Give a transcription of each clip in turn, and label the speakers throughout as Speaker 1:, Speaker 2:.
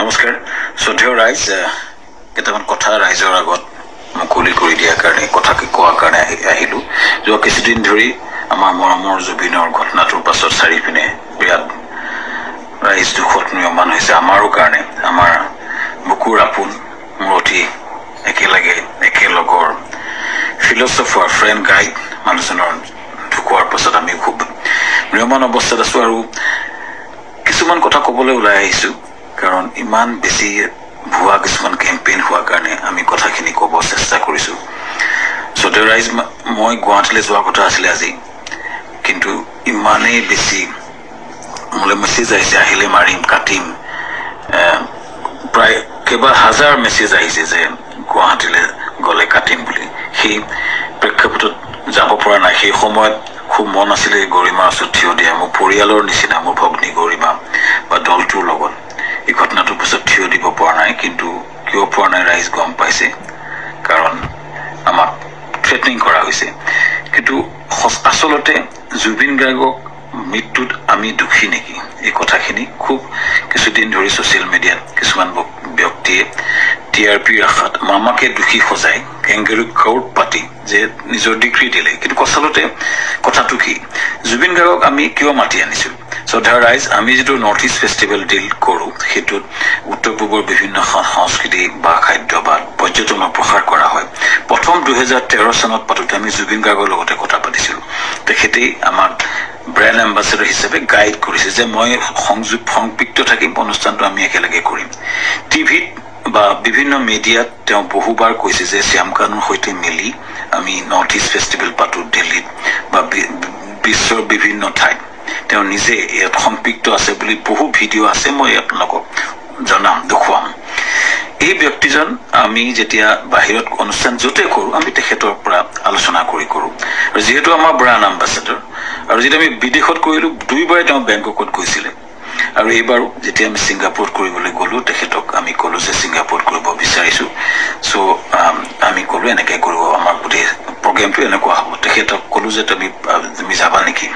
Speaker 1: নমস্কাৰ শ্ৰদ্ধেয় ৰাইজ কেইটামান কথা ৰাইজৰ আগত মুকলি কৰি দিয়াৰ কাৰণে কথাকে কোৱাৰ কাৰণে আহিলোঁ যোৱা কিছুদিন ধৰি আমাৰ মৰমৰ জুবিনৰ ঘটনাটোৰ পাছত চাৰিপিনে বিৰাট ৰাইজ দুখত নিয়মান হৈছে আমাৰো কাৰণে আমাৰ বুকুৰ আপোন মূৰতি একেলগৰ ফিলচফাৰ ফ্ৰেণ্ড গাইড মানুহজনৰ ঢুকোৱাৰ পাছত আমি খুব নিয়মান অৱস্থাত আছোঁ আৰু কিছুমান কথা ক'বলৈ ওলাই আহিছোঁ কাৰণ ইমান বেছি ভুৱা কিছুমান কেম্পেইন হোৱাৰ কাৰণে আমি কথাখিনি ক'ব চেষ্টা কৰিছোঁ শ্ৰদ্ধেয় ৰাইজ মই গুৱাহাটীলৈ যোৱাৰ কথা আছিলে আজি কিন্তু ইমানেই বেছি মোলৈ মেছেজ আহিছে আহিলে মাৰিম কাটিম প্ৰায় কেইবা হাজাৰ মেছেজ আহিছে যে গুৱাহাটীলৈ গ'লে কাটিম বুলি সেই প্ৰেক্ষাপটত যাব পৰা নাই সেই সময়ত খুব মন আছিলে গৰিমাৰ ওচৰত থিয় দিয়া মোৰ পৰিয়ালৰ নিচিনা মোৰ ভগ্নী গৰিমা বা দলটোৰ লগত এই ঘটনাটোৰ পিছত থিয় দিব পৰা নাই কিন্তু কিয় পৰা নাই ৰাইজ গম পাইছে কাৰণ আমাক থ্ৰেটনিং কৰা হৈছে কিন্তু আচলতে জুবিন গাৰ্গক মৃত্যুত আমি দুখী নেকি এই কথাখিনি খুব কিছুদিন ধৰি ছ'চিয়েল মিডিয়াত কিছুমান ব্যক্তিয়ে টিআৰপিৰ আশাত আমাকে দুখী সজাই কেংগেৰু কাউট পাতি যে নিজৰ ডিগ্ৰী দিলে কিন্তু আচলতে কথাটো কি জুবিন গাৰ্গক আমি কিয় মাতি আনিছোঁ শ্ৰদ্ধাৰ ৰাইজ আমি যিটো নৰ্থ ইষ্ট ফেষ্টিভেল ডিল কৰোঁ সেইটোত উত্তৰ পূবৰ বিভিন্ন সংস্কৃতি বা খাদ্য বা পৰ্যটনৰ প্ৰসাৰ কৰা হয় প্ৰথম 2013 চনত পাতোঁতে আমি জুবিন গাৰ্গৰ লগতে কথা পাতিছিলোঁ তেখেতেই আমাক ব্ৰেণ্ড এম্বাছেডৰ হিচাপে গাইড কৰিছে যে মই সংপৃক্ত থাকিম অনুষ্ঠানটো আমি একেলগে কৰিম টিভিত বা বিভিন্ন মিডিয়াত তেওঁ বহুবাৰ কৈছে যে শ্যামকানুৰ সৈতে মিলি আমি নৰ্থ ইষ্ট ফেষ্টিভেল পাতোঁ দিল্লীত বা বিশ্বৰ বিভিন্ন ঠাইত তেওঁ নিজে ইয়াত সম্পৃক্ত আছে বুলি বহু ভিডিঅ' আছে মই আপোনালোকক জনাম দেখুৱাম এই ব্যক্তিজন আমি যেতিয়া বাহিৰত অনুষ্ঠান য'তে কৰোঁ আমি তেখেতৰ পৰা আলোচনা কৰোঁ আৰু যিহেতু আমাৰ ব্ৰাণ্ড এম্বাছেডৰ আৰু যেতিয়া আমি বিদেশত কৰিলোঁ দুইবাৰে তেওঁ বেংককত গৈছিলে আৰু এইবাৰো যেতিয়া আমি ছিংগাপুৰত কৰিবলৈ গ'লোঁ তেখেতক আমি ক'লোঁ যে ছিংগাপুৰত কৰিব বিচাৰিছোঁ চ' আমি ক'লোঁ এনেকৈ কৰিব আমাৰ গোটেই প্ৰগ্ৰেমটো এনেকুৱা হ'ব তেখেতক ক'লোঁ যে তুমি যাবা নেকি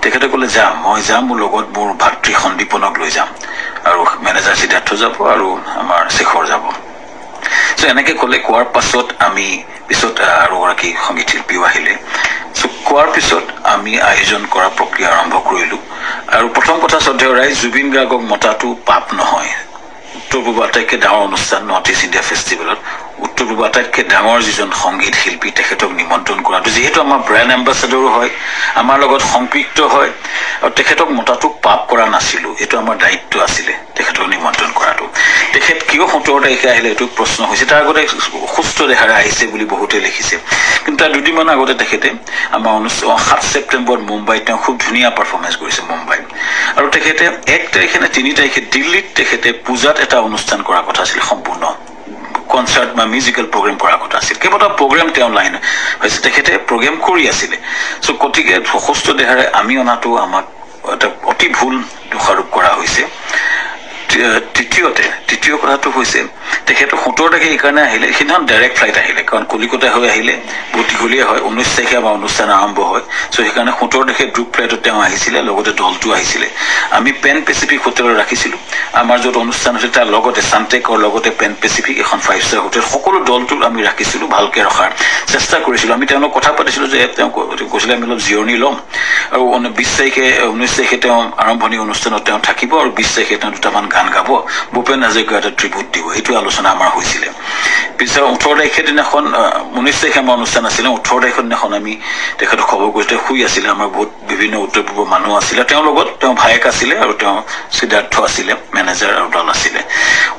Speaker 1: তেখেতে ক'লে যাম মই যাম মোৰ লগত মোৰ ভাতৃ সন্দীপনক লৈ যাম আৰু মেনেজাৰ সিদ্ধাৰ্থ যাব আৰু আমাৰ শেখৰ যাব চ' এনেকৈ ক'লে কোৱাৰ পাছত আমি পিছত আৰু এগৰাকী সংগীত শিল্পীও আহিলে চ' কোৱাৰ পিছত আমি আয়োজন কৰা প্ৰক্ৰিয়া আৰম্ভ কৰিলোঁ আৰু প্ৰথম কথা শ্ৰদ্ধেয় ৰাইজ জুবিন গাৰ্গক মতাটো পাপ নহয় উত্তৰ পূব আটাইতকৈ ডাঙৰ অনুষ্ঠান নৰ্থ ইষ্ট ইণ্ডিয়া ফেষ্টিভেলত উত্তৰ পূব আটাইতকৈ ডাঙৰ যিজন সংগীত শিল্পী তেখেতক নিমন্ত্ৰণ কৰাটো যিহেতু আমাৰ ব্ৰেণ্ড এম্বাছেডৰো হয় আমাৰ লগত সম্পৃক্ত হয় আৰু তেখেতক মতাটো পাপ কৰা নাছিলোঁ এইটো আমাৰ দায়িত্ব আছিলে তেখেতক নিমন্ত্ৰণ কৰাটো তেখেত কিয় 17 তাৰিখে আহিলে এইটো প্ৰশ্ন হৈছে তাৰ আগতে সুস্থ দেহাৰে আহিছে বুলি বহুতে লিখিছে কিন্তু তাৰ দুদিনমান আগতে তেখেতে আমাৰ 7 ছেপ্টেম্বৰত মুম্বাইত তেওঁ খুব ধুনীয়া পাৰফৰ্মেঞ্চ কৰিছে মুম্বাইত আৰু তেখেতে 1 তাৰিখে নে 3 তাৰিখে দিল্লীত তেখেতে পূজাত এটা অনুষ্ঠান কৰাৰ কথা আছিল সম্পূৰ্ণ কনচাৰ্ট বা মিউজিকেল প্ৰগ্ৰেম কৰাৰ কথা আছিল কেইবাটা প্ৰগ্ৰেম তেওঁ লাইন হৈছে তেখেতে প্ৰগ্ৰেম কৰি আছিলে চ' গতিকে সুস্থ দেহাৰে আমি অনাটো আমাক এটা অতি ভুল দোষাৰোপ কৰা হৈছে তৃতীয় কথাটো হৈছে তেখেতে 17 তাৰিখে এইকাৰণে আহিলে সেইদিনাখন ডাইৰেক্ট ফ্লাইট আহিলে কাৰণ কলিকতা হৈ আহিলে বহুত দীঘলীয়া হয় 19 তাৰিখে আমাৰ অনুষ্ঠান আৰম্ভ হয় চ' সেইকাৰণে 17 তাৰিখে গ্ৰুপ ফ্লাইটত তেওঁ আহিছিলে লগতে দলটো আহিছিলে আমি পেন পেচিফিক হোটেলত ৰাখিছিলোঁ আমাৰ য'ত অনুষ্ঠান হৈছিল তাৰ লগতে চানটেকৰ লগতে পেন পেচিফিক এখন 5-star হোটেল সকলো দলটোক আমি ৰাখিছিলোঁ ভালকৈ ৰখাৰ চেষ্টা কৰিছিলোঁ আমি তেওঁলোকক কথা পাতিছিলোঁ যে তেওঁ কৈছিলে আমি অলপ জিৰণি ল'ম আৰু 19 তাৰিখে তেওঁ আৰম্ভণি অনুষ্ঠানত তেওঁ থাকিব আৰু 20 তাৰিখে তেওঁ দুটামান গান গাব ভূপেন হাজৰিকা এটা ট্ৰিবিউট দিব এইটো আলোচনা আমাৰ হৈছিলে পিছত 18 তাৰিখে দিনাখন 19 তাৰিখে আমাৰ অনুষ্ঠান আছিলে 18 তাৰিখৰ দিনাখন আমি তেখেতক খবৰ কৰিছে শুই আছিলে আমাৰ বহুত বিভিন্ন উত্তৰ পূবৰ মানুহ আছিলে তেওঁৰ লগত তেওঁ ভায়েক আছিলে আৰু তেওঁ সিদ্ধাৰ্থ আছিলে মেনেজাৰ আৰু দল আছিলে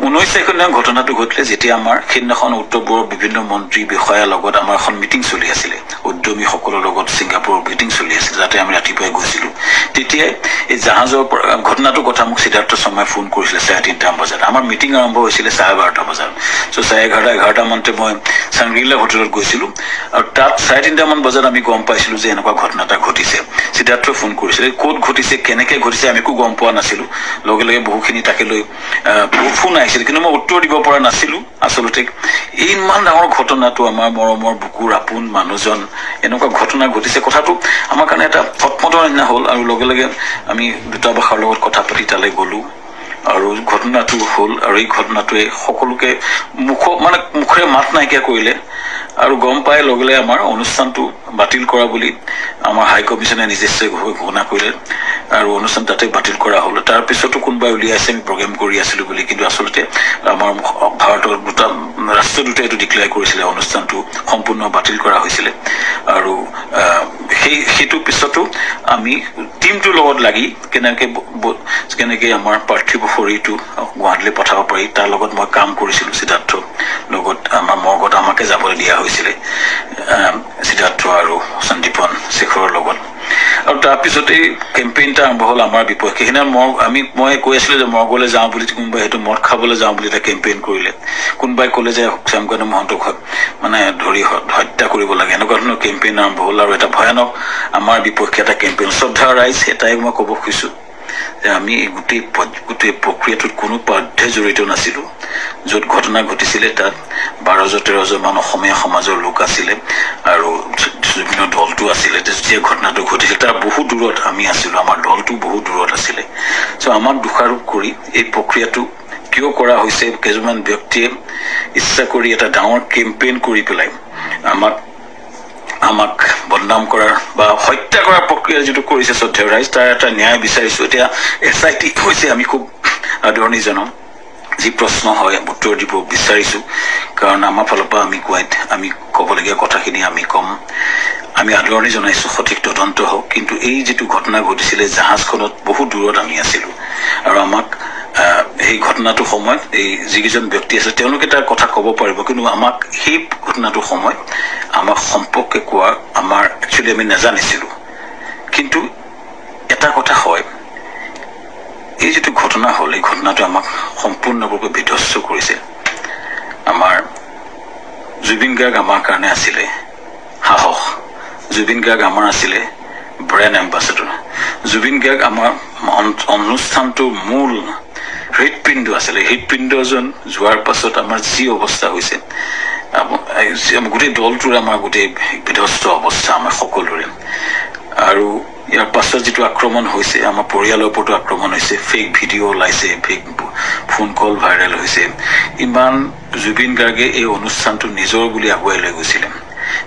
Speaker 1: 19 তাৰিখৰ দিনা ঘটনাটো ঘটিলে যেতিয়া আমাৰ সেইদিনাখন উত্তৰ পূবৰ বিভিন্ন মন্ত্ৰী বিষয়াৰ লগত আমাৰ এখন মিটিং চলি আছিলে উদ্যমীসকলৰ লগত ছিংগাপুৰৰ মিটিং চলি আছিলে যাতে আমি ৰাতিপুৱাই গৈছিলোঁ তেতিয়াই এই জাহাজৰ ঘটনাটোৰ কথা মোক সিদ্ধাৰ্থ শৰ্মাই ফোন কৰিছিলে 3:30 বজাত আমাৰ মিটিং আৰম্ভ হৈছিলে 12:30 বজাত চ' 11:30 মানতে মই চাংগ্ৰিলা হোটেলত গৈছিলোঁ আৰু তাত 3:30 বজাত আমি গম পাইছিলোঁ যে এনেকুৱা ঘটনা এটা ঘটিছে সিদ্ধাৰ্থ ফোন কৰিছিলে ক'ত ঘটিছে কেনেকৈ ঘটিছে আমি একো গম পোৱা নাছিলোঁ লগে লগে বহুখিনি তাকে লৈ ফোন আহিছিল কিন্তু মই উত্তৰ দিব পৰা নাছিলোঁ আচলতে ইমান ডাঙৰ ঘটনাটো আমাৰ মৰমৰ বুকুৰ আপোন মানুহজন এনেকুৱা ঘটনা ঘটিছে কথাটো আমাৰ কাৰণে এটা থটমটৰ নিচিনা হ'ল আৰু লগে লগে আমি দূতাবাসৰ লগত কথা পাতি তালৈ গ'লোঁ আৰু ঘটনাটো হ'ল আৰু এই ঘটনাটোৱে সকলোকে মুখে মাত নাইকিয়া কৰিলে আৰু গম পাই লগলে আমাৰ অনুষ্ঠানটো বাতিল কৰা বুলি আমাৰ হাই কমিছনে নিজস্বভাৱে ঘোষণা কৰিলে আৰু অনুষ্ঠান তাতে বাতিল কৰা হ'ল তাৰ পিছতো কোনোবাই উলিয়াইছে আমি প্ৰগ্ৰাম কৰি আছিলো বুলি কিন্তু আচলতে আমাৰ ভাৰতৰ ৰাষ্ট্ৰদূতে এইটো ডিক্লেয়াৰ কৰিছিলে অনুষ্ঠানটো সম্পূৰ্ণ বাতিল কৰা হৈছিলে আৰু সেইটো পিছতো আমি টিমটোৰ লগত লাগি কেনেকে আমাৰ পাৰ্থিৱ শৰীৰটো গুৱাহাটীলৈ পঠাব পাৰি তাৰ লগত মই কাম কৰিছিলো সিদ্ধাৰ্থ লগত আমাৰ মৰ্গত আমাকে যাবলৈ দিয়া হৈছিলে সিদ্ধাৰ্থ আৰু সন্দীপন শেখৰৰ লগত আৰু তাৰ পিছতে কেম্পেইনটা আৰম্ভ হ'ল আমাৰ বিপক্ষে সেইদিনা মই কৈ আছিলো যে মৰ্গলৈ যাওঁ বুলি কোনোবাই সেইটো মদ খাবলৈ যাওঁ বুলি এটা কেম্পেইন কৰিলে কোনোবাই ক'লে যে শ্যামকান্ত মহন্তক মানে ধৰি হত্যা কৰিব লাগে এনেকুৱা ধৰণৰ কেম্পেইন আৰম্ভ হ'ল আৰু এটা ভয়ানক আমাৰ বিপক্ষে এটা কেম্পেইন শ্ৰদ্ধা ৰাইজ এটাই মই ক'ব খুজিছো যে আমি গোটেই প্ৰক্ৰিয়াটোত কোনো পথে জড়িত নাছিলো য'ত ঘটনা ঘটিছিলে তাত 12-13 মান অসমীয়া সমাজৰ লোক আছিলে আৰু বিভিন্ন দলটো আছিলে যেতিয়া ঘটনাটো ঘটিছিল তাৰ বহু দূৰত আমি আছিলো আমাৰ দলটো বহু দূৰত আছিলে চ' আমাক দোষাৰোপ কৰি এই প্ৰক্ৰিয়াটো কিয় কৰা হৈছে কেইজনমান ব্যক্তিয়ে ইচ্ছা কৰি এটা ডাঙৰ কেম্পেইন কৰি পেলাই আমাক বদনাম কৰাৰ বা হত্যা কৰাৰ প্ৰক্ৰিয়া যেটো কৰিছে শ্ৰদ্ধেয় ৰাইজ তাৰ এটা ন্যায় বিচাৰিছো এতিয়া SIT হৈছে আমি খুব আদৰণি জনাম যি প্ৰশ্ন হয় উত্তৰ দিব বিচাৰিছো কাৰণ আমাৰ ফালৰ পৰা আমি ক'বলগীয়া কথাখিনি আমি কম আমি আদৰণি জনাইছো সঠিক তদন্ত হওক কিন্তু এই যেটো ঘটনা ঘটিছিলে জাহাজখনত বহু দূৰত আমি আছিলো আৰু আমাক এই ঘটনাটো সময়ত এই যিকেইজন ব্যক্তি আছে তেওঁলোকে তাৰ কথা ক'ব পাৰিব কিন্তু আমাক সেই ঘটনাটো সময়ত আমাক সম্পৰ্কে কোৱা আমাৰ একচুয়ালি আমি নাজানিছিলো কিন্তু এটা কথা হয় এই যেটো ঘটনা হ'ল এই ঘটনাটো আমাক সম্পূৰ্ণৰূপে বিধ্বস্ত কৰিছে আমাৰ জুবিন গাৰ্গ আমাৰ কাৰণে আছিলে সাহস জুবিন গাৰ্গ আমাৰ আছিলে ব্ৰেণ্ড এম্বাসেডৰ জুবিন গাৰ্গ আমাৰ অনুষ্ঠানটোৰ মূল হৃদপিণ্ড আছিলে হৃদপিণ্ডজন যোৱাৰ পাছত আমাৰ যি অৱস্থা হৈছে গোটেই দলটোৰ আমাৰ গোটেই বিধ্বস্ত অৱস্থা আমাৰ সকলোৰে আৰু ইয়াৰ পাছত যেটো আক্ৰমণ হৈছে আমাৰ পৰিয়ালৰ ওপৰতো আক্ৰমণ হৈছে ফেক ভিডিঅ' ওলাইছে ফেক ফোন কল ভাইৰেল হৈছে ইমান জুবিন গাৰ্গে এই অনুষ্ঠানটো নিজৰ বুলি আগুৱাই লৈ গৈছিলে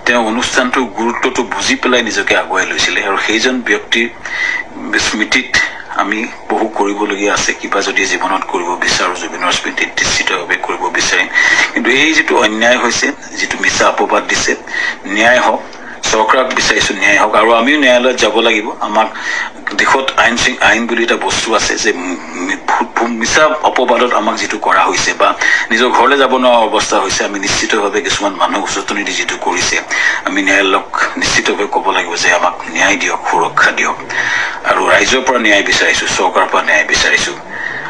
Speaker 1: তেওঁ অনুষ্ঠানটোৰ গুৰুত্বটো বুজি পেলাই নিজকে আগুৱাই লৈছিলে আৰু সেইজন ব্যক্তিৰ স্মৃতিত আমি বহু কৰিবলগীয়া আছে কিবা যদি জীৱনত কৰিব বিচাৰো জুবিনৰ স্মৃতিত নিশ্চিতভাৱে কৰিব বিচাৰিম কিন্তু এই যেটো অন্যায় হৈছে যেটো মিছা অপবাদ দিছে ন্যায় হওক চৰকাৰক বিচাৰিছো ন্যায় হওক আৰু আমিও ন্যায়ালয়ত যাব লাগিব আমাক দেশত আইন বুলি এটা বস্তু আছে যে মিছা অপবাদত আমাক যেটো কৰা হৈছে বা নিজৰ ঘৰলৈ যাব নোৱাৰা অৱস্থা হৈছে আমি নিশ্চিতভাৱে কিছুমান মানুহ উচতনি দি যেটো কৰিছে আমি ন্যায়ালয়ক নিশ্চিতভাৱে ক'ব লাগিব যে আমাক ন্যায় দিয়ক সুৰক্ষা দিয়ক আৰু ৰাইজৰ পৰা ন্যায় বিচাৰিছো চৰকাৰৰ পৰা ন্যায় বিচাৰিছো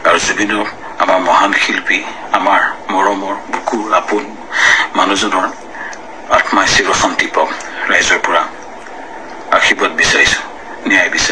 Speaker 1: আৰু জুবিনৰ আমাৰ মহান শিল্পী আমাৰ মৰমৰ বুকুৰ আপোন মানুহজনৰ আত্মাই চিৰ শান্তি পাওক ৰাইজৰ পৰা আশীৰ্বাদ বিচাৰিছো ন্যায় বিচাৰিছো